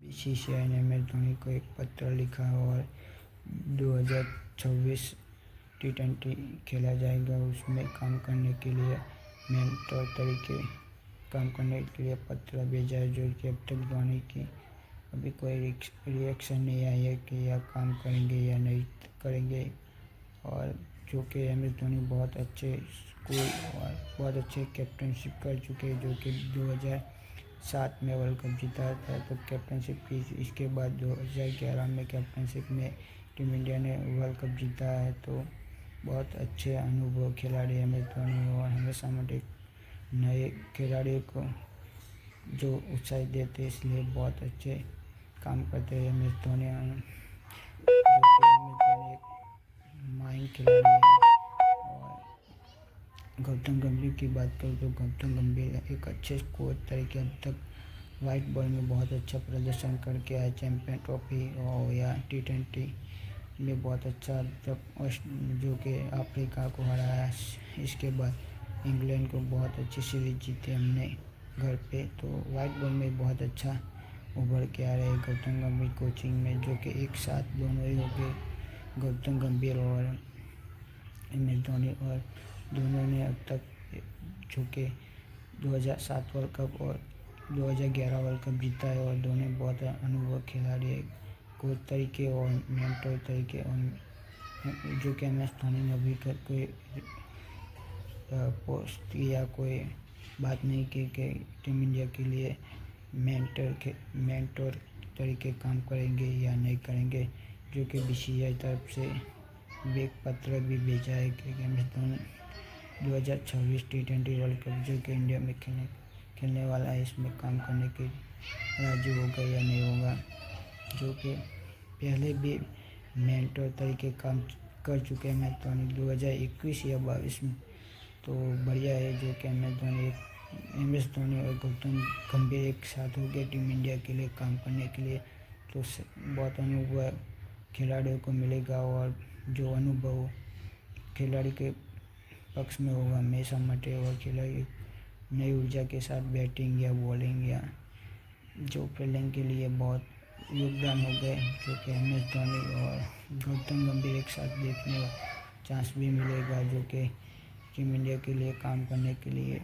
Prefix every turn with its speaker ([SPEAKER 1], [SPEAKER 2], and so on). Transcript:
[SPEAKER 1] BCCI ने MS Dhoni को एक पत्र लिखा और 2026 T20 खेला जाएगा, उसमें काम करने के लिए मेंटर तरीके काम करने के लिए पत्र भेजा है, जो कि अब तक धोनी की अभी कोई रिएक्शन नहीं आई है कि यह काम करेंगे या नहीं करेंगे। और जो कि MS धोनी बहुत अच्छे स्कूल और बहुत अच्छे कैप्टनशिप कर चुके हैं, जो कि 2007 में वर्ल्ड कप जीता था तो कैप्टनशिप की। इसके बाद 2011 में कैप्टनशिप में टीम इंडिया ने वर्ल्ड कप जीता है। तो बहुत अच्छे अनुभव खिलाड़ी MS धोनी और हमेशा नए खिलाड़ियों को जो उत्साह देते हैं, इसलिए बहुत अच्छे काम करते हैं MS धोनी। जो कि MS धोनी एक माइंड खिलाड़ी है। और गौतम गंभीर की बात करूँ तो गौतम गंभीर एक अच्छे कोच तरीके अब तक वाइट बॉल में बहुत अच्छा प्रदर्शन करके आए, चैंपियन ट्रॉफी हो या T20 में बहुत अच्छा तक जो कि अफ्रीका को हराया। इसके बाद इंग्लैंड को बहुत अच्छी सीरीज जीते हमने घर पे। तो वाइट बॉल में बहुत अच्छा उभर के आ रहे हैं गौतम गंभीर कोचिंग में, जो कि एक साथ दोनों ही हो गए, गौतम गंभीर और MS धोनी। और दोनों ने अब तक जो कि 2007 वर्ल्ड कप और 2011 वर्ल्ड कप जीता है। और दोनों बहुत अनुभव खिलाड़ी है, कोच तरीके और मेंटर तरीके। और जो कि MS धोनी ने अभी तक कोई पोस्ट या कोई बात नहीं की कि टीम इंडिया के लिए मेंटर तरीके काम करेंगे या नहीं करेंगे। जो कि बीसीसीआई तरफ से एक पत्र भी भेजा है कि MS Dhoni 2026 T20 world cup जो कि इंडिया में खेलने वाला है, इसमें काम करने के राजी होगा या नहीं होगा। जो कि पहले भी मेंटर तरीके काम कर चुके हैं MS धोनी 2021 या 22 में। तो बढ़िया है जो कि MS धोनी और गौतम गंभीर एक साथ हो गए टीम इंडिया के लिए काम करने के लिए। तो बहुत अनुभव खिलाड़ियों को मिलेगा और जो अनुभव खिलाड़ी के पक्ष में होगा हमेशा मटे। और खिलाड़ी नई ऊर्जा के साथ बैटिंग या बॉलिंग या जो फील्डिंग के लिए बहुत योगदान हो गए, जो कि MS धोनी और गौतम गंभीर एक साथ देखने का चांस भी मिलेगा, जो कि टीम इंडिया के लिए काम करने के लिए